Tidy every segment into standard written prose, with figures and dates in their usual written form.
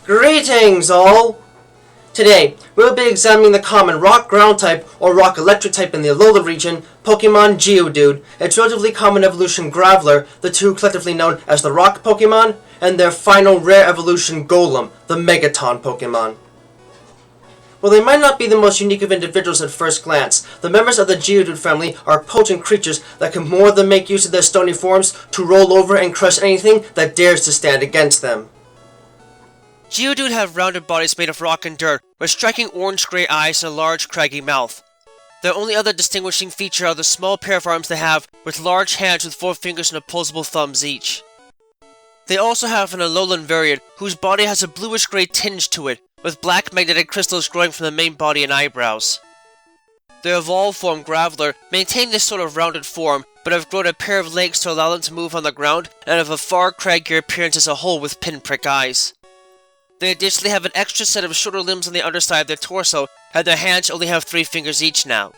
Greetings all! Today, we'll be examining the common rock ground type or rock electric type in the Alola region, Pokemon Geodude, its relatively common evolution Graveler, the two collectively known as the Rock Pokémon, and their final rare evolution Golem, the Megaton Pokémon. While they might not be the most unique of individuals at first glance, the members of the Geodude family are potent creatures that can more than make use of their stony forms to roll over and crush anything that dares to stand against them. Geodude have rounded bodies made of rock and dirt, with striking orange-grey eyes and a large, craggy mouth. Their only other distinguishing feature are the small pair of arms they have, with large hands with 4 fingers and opposable thumbs each. They also have an Alolan variant, whose body has a bluish-grey tinge to it, with black magnetic crystals growing from the main body and eyebrows. Their evolved form, Graveler, maintain this sort of rounded form, but have grown a pair of legs to allow them to move on the ground, and have a far craggier appearance as a whole with pinprick eyes. They additionally have an extra set of shorter limbs on the underside of their torso, and their hands only have 3 fingers each now.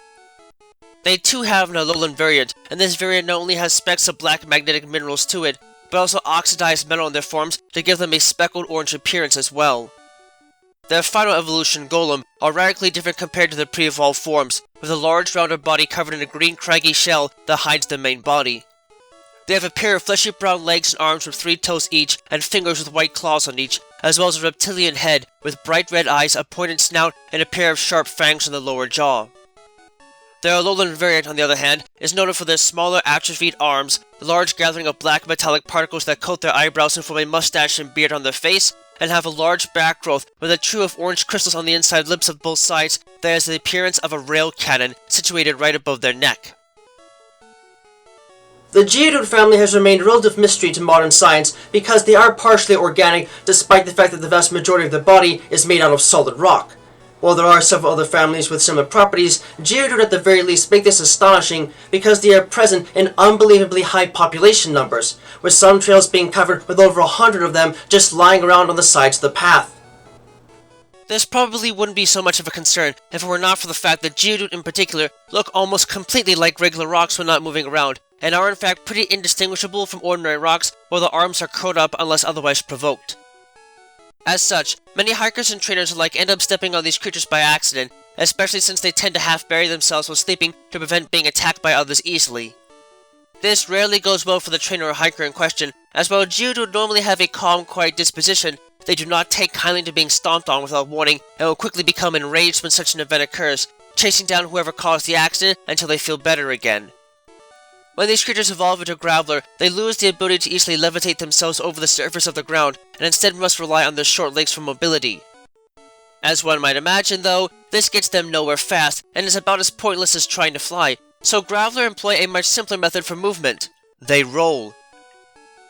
They too have an Alolan variant, and this variant not only has specks of black magnetic minerals to it, but also oxidized metal in their forms to give them a speckled orange appearance as well. Their final evolution, Golem, are radically different compared to their pre-evolved forms, with a large rounded body covered in a green craggy shell that hides their main body. They have a pair of fleshy brown legs and arms with 3 toes each, and fingers with white claws on each, as well as a reptilian head with bright red eyes, a pointed snout, and a pair of sharp fangs on the lower jaw. Their Alolan variant, on the other hand, is noted for their smaller atrophied arms, the large gathering of black metallic particles that coat their eyebrows and form a mustache and beard on their face, and have a large back growth with a trio of orange crystals on the inside lips of both sides that has the appearance of a rail cannon situated right above their neck. The Geodude family has remained a relative mystery to modern science because they are partially organic despite the fact that the vast majority of their body is made out of solid rock. While there are several other families with similar properties, Geodude at the very least make this astonishing because they are present in unbelievably high population numbers, with some trails being covered with over 100 of them just lying around on the sides of the path. This probably wouldn't be so much of a concern if it were not for the fact that Geodude in particular look almost completely like regular rocks when not moving around, and are in fact pretty indistinguishable from ordinary rocks while the arms are curled up unless otherwise provoked. As such, many hikers and trainers alike end up stepping on these creatures by accident, especially since they tend to half-bury themselves while sleeping to prevent being attacked by others easily. This rarely goes well for the trainer or hiker in question, as while Geodude would normally have a calm, quiet disposition, they do not take kindly to being stomped on without warning and will quickly become enraged when such an event occurs, chasing down whoever caused the accident until they feel better again. When these creatures evolve into Graveler, they lose the ability to easily levitate themselves over the surface of the ground, and instead must rely on their short legs for mobility. As one might imagine though, this gets them nowhere fast, and is about as pointless as trying to fly, so Graveler employ a much simpler method for movement. They roll.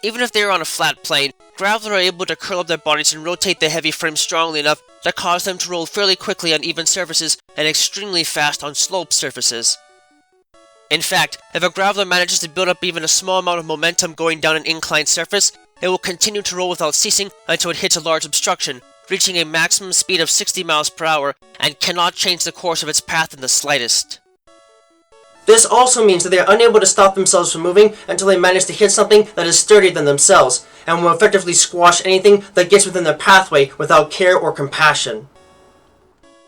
Even if they are on a flat plane, Graveler are able to curl up their bodies and rotate their heavy frames strongly enough to cause them to roll fairly quickly on even surfaces and extremely fast on sloped surfaces. In fact, if a Graveler manages to build up even a small amount of momentum going down an inclined surface, it will continue to roll without ceasing until it hits a large obstruction, reaching a maximum speed of 60 miles per hour, and cannot change the course of its path in the slightest. This also means that they are unable to stop themselves from moving until they manage to hit something that is sturdier than themselves, and will effectively squash anything that gets within their pathway without care or compassion.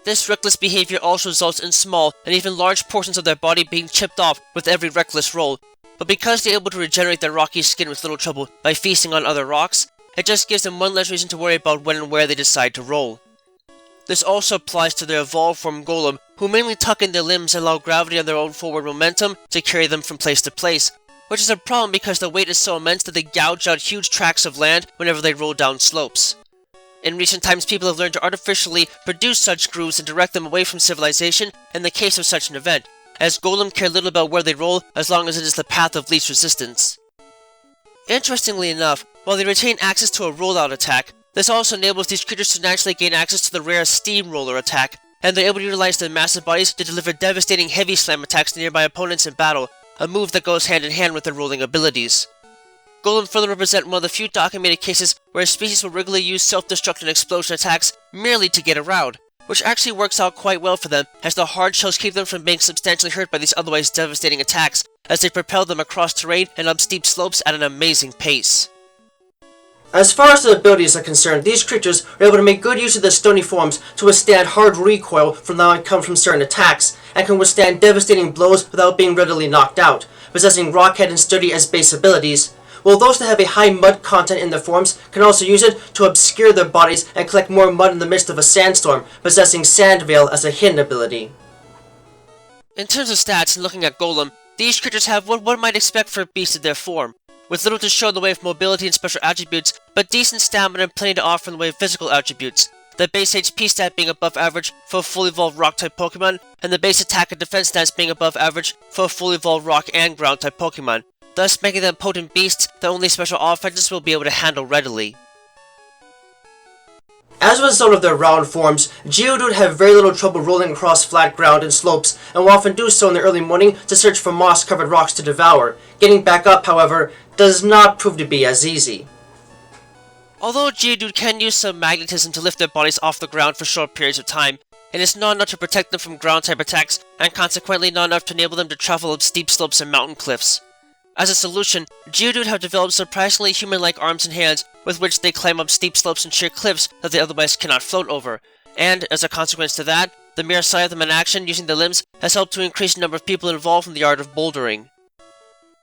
This reckless behavior also results in small and even large portions of their body being chipped off with every reckless roll, but because they are able to regenerate their rocky skin with little trouble by feasting on other rocks, it just gives them one less reason to worry about when and where they decide to roll. This also applies to their evolved form Golem, who mainly tuck in their limbs and allow gravity and their own forward momentum to carry them from place to place, which is a problem because the weight is so immense that they gouge out huge tracts of land whenever they roll down slopes. In recent times, people have learned to artificially produce such grooves and direct them away from civilization in the case of such an event, as Golem care little about where they roll as long as it is the path of least resistance. Interestingly enough, while they retain access to a rollout attack, this also enables these creatures to naturally gain access to the rare steamroller attack, and they're able to utilize their massive bodies to deliver devastating heavy slam attacks to nearby opponents in battle, a move that goes hand in hand with their rolling abilities. Golem further represent one of the few documented cases where a species will regularly use self-destruct and explosion attacks merely to get around, which actually works out quite well for them, as the hard shells keep them from being substantially hurt by these otherwise devastating attacks, as they propel them across terrain and up steep slopes at an amazing pace. As far as their abilities are concerned, these creatures are able to make good use of their stony forms to withstand hard recoil from that come from certain attacks, and can withstand devastating blows without being readily knocked out, possessing Rockhead and Sturdy as base abilities, while those that have a high mud content in their forms can also use it to obscure their bodies and collect more mud in the midst of a sandstorm, possessing Sand Veil as a hidden ability. In terms of stats and looking at Golem, these creatures have what one might expect for a beast in their form, with little to show in the way of mobility and special attributes, but decent stamina and plenty to offer in the way of physical attributes, the base HP stat being above average for a fully evolved Rock-type Pokemon, and the base attack and defense stats being above average for a fully evolved Rock and Ground-type Pokemon, thus making them potent beasts that only special offenses will be able to handle readily. As a result of their round forms, Geodude have very little trouble rolling across flat ground and slopes, and will often do so in the early morning to search for moss-covered rocks to devour. Getting back up, however, does not prove to be as easy. Although Geodude can use some magnetism to lift their bodies off the ground for short periods of time, it is not enough to protect them from ground-type attacks, and consequently not enough to enable them to travel up steep slopes and mountain cliffs. As a solution, Geodude have developed surprisingly human-like arms and hands with which they climb up steep slopes and sheer cliffs that they otherwise cannot float over, and, as a consequence to that, the mere sight of them in action using their limbs has helped to increase the number of people involved in the art of bouldering.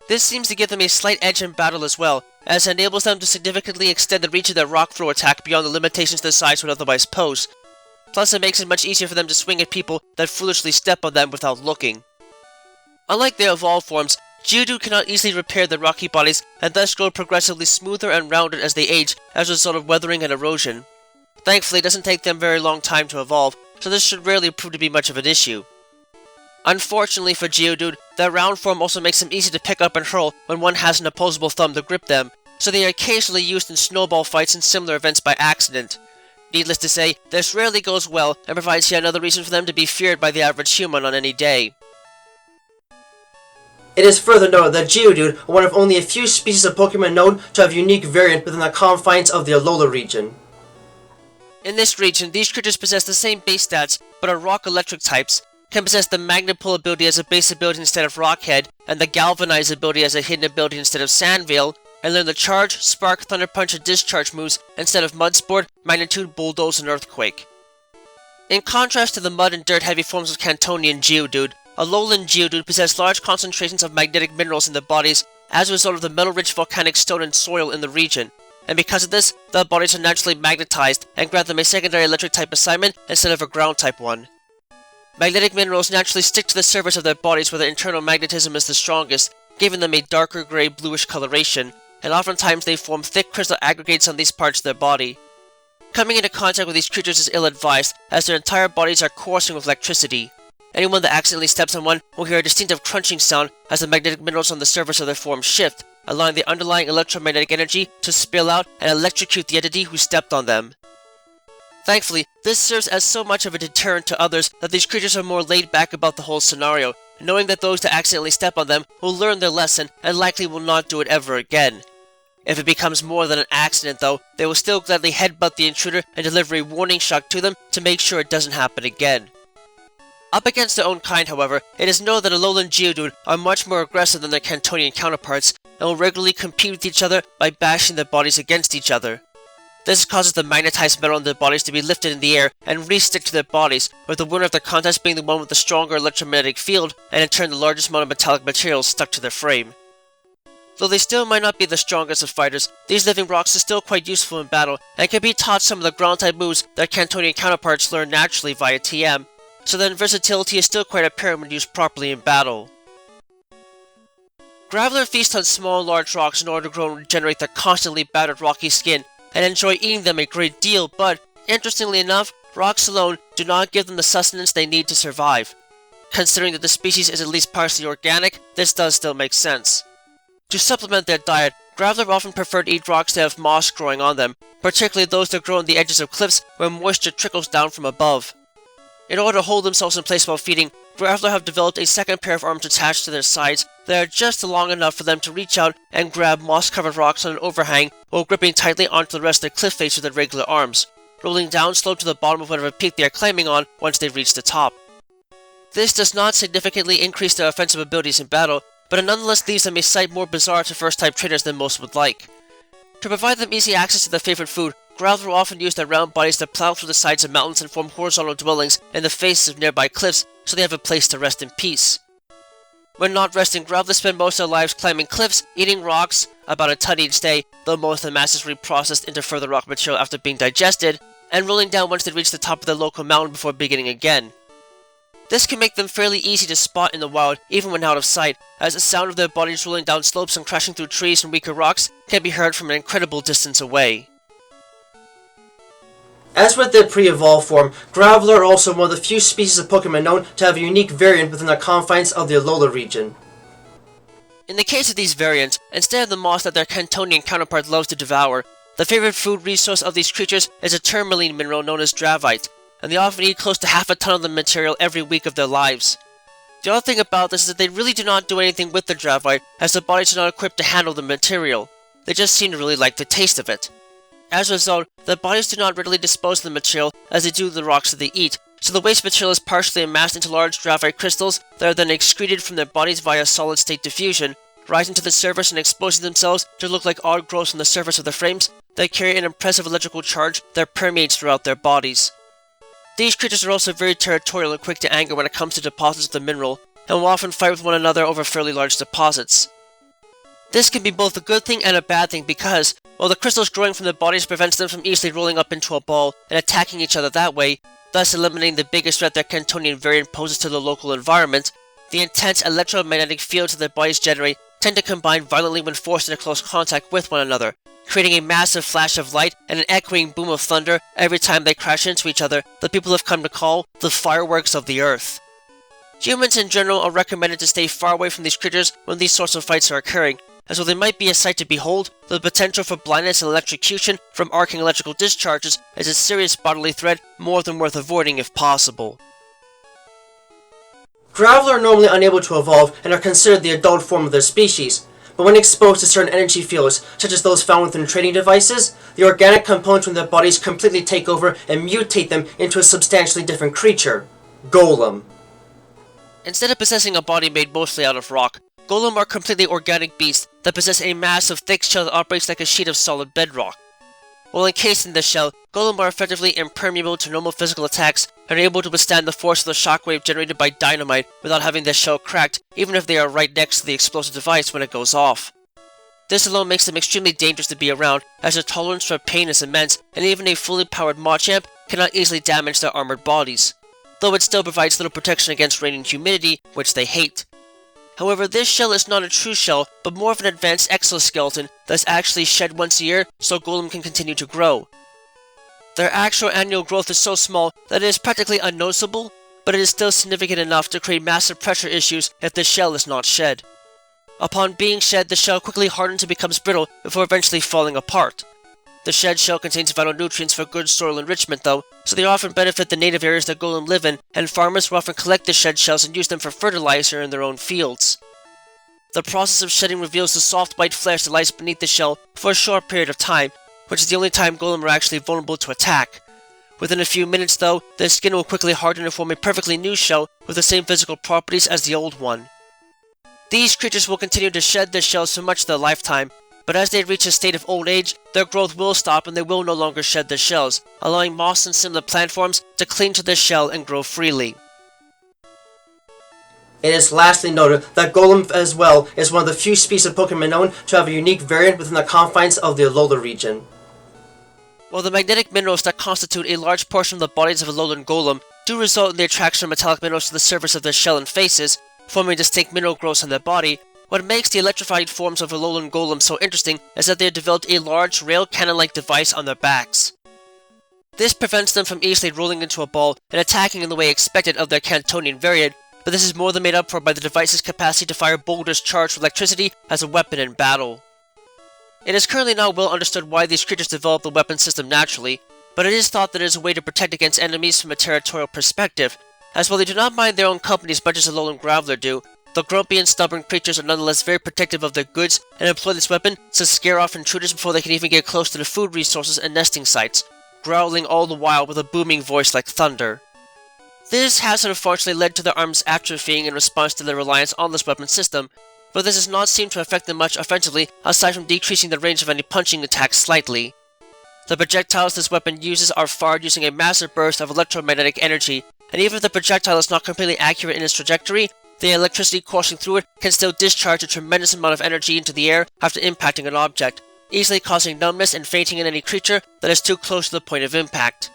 This seems to give them a slight edge in battle as well, as it enables them to significantly extend the reach of their rock throw attack beyond the limitations their size would otherwise pose. Plus, it makes it much easier for them to swing at people that foolishly step on them without looking. Unlike their evolved forms, Geodude cannot easily repair their rocky bodies and thus grow progressively smoother and rounded as they age as a result of weathering and erosion. Thankfully, it doesn't take them a very long time to evolve, so this should rarely prove to be much of an issue. Unfortunately for Geodude, their round form also makes them easy to pick up and hurl when one has an opposable thumb to grip them, so they are occasionally used in snowball fights and similar events by accident. Needless to say, this rarely goes well and provides yet another reason for them to be feared by the average human on any day. It is further noted that Geodude are one of only a few species of Pokemon known to have unique variant within the confines of the Alola region. In this region, these creatures possess the same base stats, but are rock-electric types, can possess the Magnet Pull ability as a base ability instead of Rockhead, and the Galvanize ability as a hidden ability instead of Sand Veil, and learn the Charge, Spark, Thunder Punch, and Discharge moves instead of Mud Sport, Magnitude, Bulldoze, and Earthquake. In contrast to the mud and dirt-heavy forms of Cantonian Geodude, Alolan Geodude possess large concentrations of magnetic minerals in their bodies as a result of the metal-rich volcanic stone and soil in the region, and because of this, their bodies are naturally magnetized and grant them a secondary electric-type assignment instead of a ground-type one. Magnetic minerals naturally stick to the surface of their bodies where their internal magnetism is the strongest, giving them a darker gray bluish coloration, and oftentimes they form thick crystal aggregates on these parts of their body. Coming into contact with these creatures is ill-advised, as their entire bodies are coursing with electricity. Anyone that accidentally steps on one will hear a distinctive crunching sound as the magnetic minerals on the surface of their form shift, allowing the underlying electromagnetic energy to spill out and electrocute the entity who stepped on them. Thankfully, this serves as so much of a deterrent to others that these creatures are more laid back about the whole scenario, knowing that those that accidentally step on them will learn their lesson and likely will not do it ever again. If it becomes more than an accident though, they will still gladly headbutt the intruder and deliver a warning shot to them to make sure it doesn't happen again. Up against their own kind, however, it is known that Alolan Geodude are much more aggressive than their Cantonian counterparts, and will regularly compete with each other by bashing their bodies against each other. This causes the magnetized metal in their bodies to be lifted in the air and re-stick to their bodies, with the winner of the contest being the one with the stronger electromagnetic field, and in turn the largest amount of metallic materials stuck to their frame. Though they still might not be the strongest of fighters, these living rocks are still quite useful in battle, and can be taught some of the ground-type moves their Cantonian counterparts learn naturally via TM, so their versatility is still quite apparent when used properly in battle. Graveler feast on small and large rocks in order to grow and regenerate their constantly battered rocky skin, and enjoy eating them a great deal, but, interestingly enough, rocks alone do not give them the sustenance they need to survive. Considering that the species is at least partially organic, this does still make sense. To supplement their diet, Graveler often prefer to eat rocks that have moss growing on them, particularly those that grow on the edges of cliffs where moisture trickles down from above. In order to hold themselves in place while feeding, Graveler have developed a second pair of arms attached to their sides that are just long enough for them to reach out and grab moss-covered rocks on an overhang while gripping tightly onto the rest of the cliff face with their regular arms, rolling down slope to the bottom of whatever peak they are climbing on once they reach the top. This does not significantly increase their offensive abilities in battle, but it nonetheless leaves them a sight more bizarre to first-type trainers than most would like. To provide them easy access to their favorite food, Graveler will often use their round bodies to plow through the sides of mountains and form horizontal dwellings in the faces of nearby cliffs so they have a place to rest in peace. When not resting, Gravelers spend most of their lives climbing cliffs, eating rocks, about a ton each day, though most of the mass is reprocessed into further rock material after being digested, and rolling down once they reach the top of the local mountain before beginning again. This can make them fairly easy to spot in the wild, even when out of sight, as the sound of their bodies rolling down slopes and crashing through trees and weaker rocks can be heard from an incredible distance away. As with their pre-evolved form, Graveler are also one of the few species of Pokemon known to have a unique variant within the confines of the Alola region. In the case of these variants, instead of the moss that their Cantonian counterpart loves to devour, the favorite food resource of these creatures is a tourmaline mineral known as Dravite, and they often eat close to half a ton of the material every week of their lives. The other thing about this is that they really do not do anything with the Dravite, as their bodies are not equipped to handle the material. They just seem to really like the taste of it. As a result, their bodies do not readily dispose of the material as they do the rocks that they eat, so the waste material is partially amassed into large Dravite crystals that are then excreted from their bodies via solid-state diffusion, rising to the surface and exposing themselves to look like odd growths on the surface of the frames that carry an impressive electrical charge that permeates throughout their bodies. These creatures are also very territorial and quick to anger when it comes to deposits of the mineral, and will often fight with one another over fairly large deposits. This can be both a good thing and a bad thing because, while the crystals growing from their bodies prevents them from easily rolling up into a ball and attacking each other that way, thus eliminating the biggest threat their Cantonian variant poses to the local environment, the intense electromagnetic fields that their bodies generate tend to combine violently when forced into close contact with one another, creating a massive flash of light and an echoing boom of thunder every time they crash into each other that people have come to call the fireworks of the earth. Humans in general are recommended to stay far away from these creatures when these sorts of fights are occurring, as though they might be a sight to behold, the potential for blindness and electrocution from arcing electrical discharges is a serious bodily threat more than worth avoiding if possible. Graveler are normally unable to evolve and are considered the adult form of their species, but when exposed to certain energy fields, such as those found within trading devices, the organic components from their bodies completely take over and mutate them into a substantially different creature, Golem. Instead of possessing a body made mostly out of rock, Golem are completely organic beasts that possess a massive thick shell that operates like a sheet of solid bedrock. While encased in this shell, Golem are effectively impermeable to normal physical attacks and are able to withstand the force of the shockwave generated by dynamite without having their shell cracked, even if they are right next to the explosive device when it goes off. This alone makes them extremely dangerous to be around, as their tolerance for pain is immense, and even a fully powered Machamp cannot easily damage their armored bodies, though it still provides little protection against rain and humidity, which they hate. However, this shell is not a true shell, but more of an advanced exoskeleton that's actually shed once a year so Golem can continue to grow. Their actual annual growth is so small that it is practically unnoticeable, but it is still significant enough to create massive pressure issues if the shell is not shed. Upon being shed, the shell quickly hardens and becomes brittle before eventually falling apart. The shed shell contains vital nutrients for good soil enrichment though, so they often benefit the native areas that Golem live in, and farmers will often collect the shed shells and use them for fertilizer in their own fields. The process of shedding reveals the soft white flesh that lies beneath the shell for a short period of time, which is the only time Golem are actually vulnerable to attack. Within a few minutes though, their skin will quickly harden and form a perfectly new shell with the same physical properties as the old one. These creatures will continue to shed their shells for much of their lifetime, but as they reach a state of old age, their growth will stop and they will no longer shed their shells, allowing moss and similar plant forms to cling to their shell and grow freely. It is lastly noted that Golem as well is one of the few species of Pokemon known to have a unique variant within the confines of the Alola region. While the magnetic minerals that constitute a large portion of the bodies of Alolan Golem do result in the attraction of metallic minerals to the surface of their shell and faces, forming distinct mineral growths on their body, what makes the electrified forms of Alolan Golem so interesting is that they have developed a large rail cannon-like device on their backs. This prevents them from easily rolling into a ball and attacking in the way expected of their Cantonian variant, but this is more than made up for by the device's capacity to fire boulders charged with electricity as a weapon in battle. It is currently not well understood why these creatures developed the weapon system naturally, but it is thought that it is a way to protect against enemies from a territorial perspective, as while they do not mind their own company as much as Alolan Graveler do, the grumpy and stubborn creatures are nonetheless very protective of their goods and employ this weapon to scare off intruders before they can even get close to the food resources and nesting sites, growling all the while with a booming voice like thunder. This has unfortunately led to their arms atrophying in response to their reliance on this weapon system, but this does not seem to affect them much offensively aside from decreasing the range of any punching attacks slightly. The projectiles this weapon uses are fired using a massive burst of electromagnetic energy, and even if the projectile is not completely accurate in its trajectory, the electricity coursing through it can still discharge a tremendous amount of energy into the air after impacting an object, easily causing numbness and fainting in any creature that is too close to the point of impact.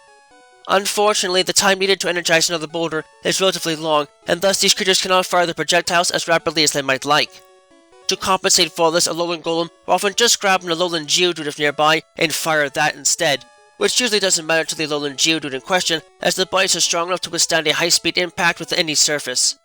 Unfortunately, the time needed to energize another boulder is relatively long, and thus these creatures cannot fire the projectiles as rapidly as they might like. To compensate for this, Alolan Golem will often just grab an Alolan Geodude if nearby and fire that instead, which usually doesn't matter to the Alolan Geodude in question, as the bodies are strong enough to withstand a high-speed impact with any surface.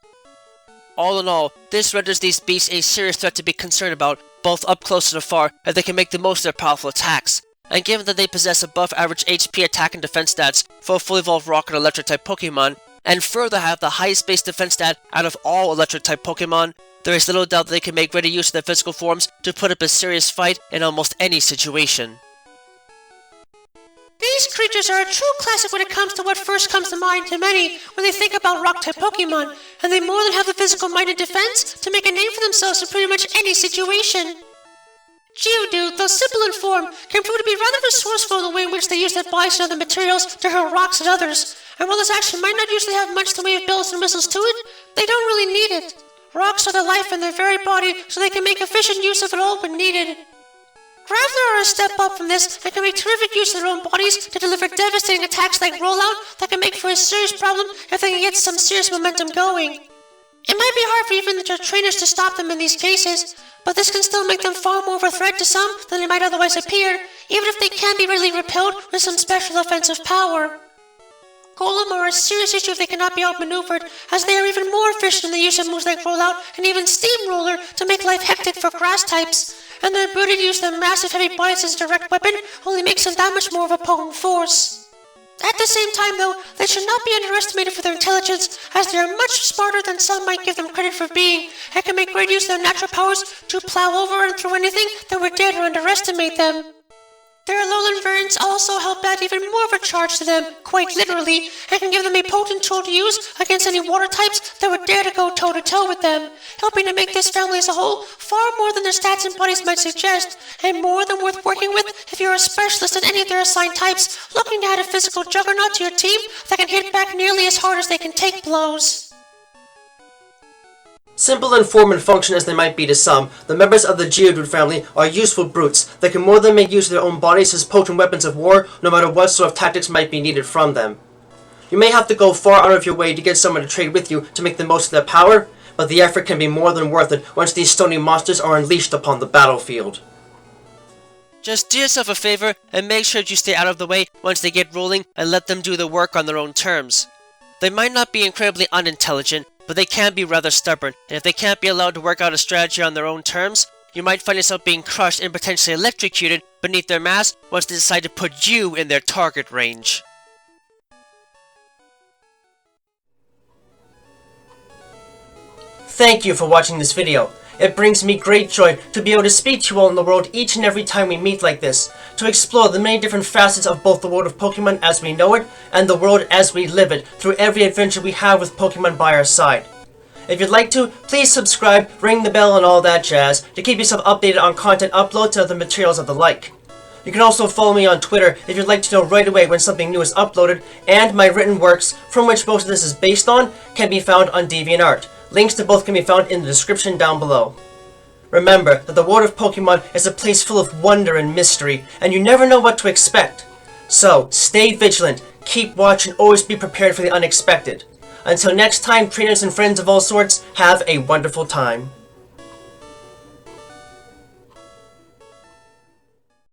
All in all, this renders these beasts a serious threat to be concerned about, both up close and afar, as they can make the most of their powerful attacks. And given that they possess above average HP attack and defense stats for a fully evolved rock and electric type Pokemon, and further have the highest base defense stat out of all electric type Pokemon, there is little doubt that they can make ready use of their physical forms to put up a serious fight in almost any situation. These creatures are a true classic when it comes to what first comes to mind to many when they think about rock-type Pokemon, and they more than have the physical might and defense to make a name for themselves in pretty much any situation. Geodude, though simple in form, can prove to be rather resourceful in the way in which they use their bodies and other materials to hurl rocks at others, and while this action might not usually have much in the way of bells and whistles to it, they don't really need it. Rocks are the life in their very body, so they can make efficient use of it all when needed. Graveler are a step up from this and can make terrific use of their own bodies to deliver devastating attacks like Rollout that can make for a serious problem if they can get some serious momentum going. It might be hard for even their trainers to stop them in these cases, but this can still make them far more of a threat to some than they might otherwise appear, even if they can be readily repelled with some special offensive power. Golem are a serious issue if they cannot be outmaneuvered, as they are even more efficient in the use of moves like Rollout and even Steamroller to make life hectic for grass types, and their ability to use their massive heavy bodies as a direct weapon only makes them that much more of a potent force. At the same time though, they should not be underestimated for their intelligence, as they are much smarter than some might give them credit for being, and can make great use of their natural powers to plow over and through anything that would dare to underestimate them. Their Alolan variants also help add even more of a charge to them, quite literally, and can give them a potent tool to use against any water types that would dare to go toe-to-toe with them, helping to make this family as a whole far more than their stats and bodies might suggest, and more than worth working with if you're a specialist in any of their assigned types, looking to add a physical juggernaut to your team that can hit back nearly as hard as they can take blows. Simple in form and function as they might be to some, the members of the Geodude family are useful brutes that can more than make use of their own bodies as potent weapons of war, no matter what sort of tactics might be needed from them. You may have to go far out of your way to get someone to trade with you to make the most of their power, but the effort can be more than worth it once these stony monsters are unleashed upon the battlefield. Just do yourself a favor and make sure you stay out of the way once they get rolling and let them do the work on their own terms. They might not be incredibly unintelligent, but they can be rather stubborn, and if they can't be allowed to work out a strategy on their own terms, you might find yourself being crushed and potentially electrocuted beneath their mass once they decide to put you in their target range. Thank you for watching this video. It brings me great joy to be able to speak to you all in the world each and every time we meet like this, to explore the many different facets of both the world of Pokemon as we know it, and the world as we live it, through every adventure we have with Pokemon by our side. If you'd like to, please subscribe, ring the bell and all that jazz, to keep yourself updated on content uploads and other materials of the like. You can also follow me on Twitter if you'd like to know right away when something new is uploaded, and my written works, from which most of this is based on, can be found on DeviantArt. Links to both can be found in the description down below. Remember that the world of Pokemon is a place full of wonder and mystery, and you never know what to expect. So, stay vigilant, keep watch, and always be prepared for the unexpected. Until next time, trainers and friends of all sorts, have a wonderful time.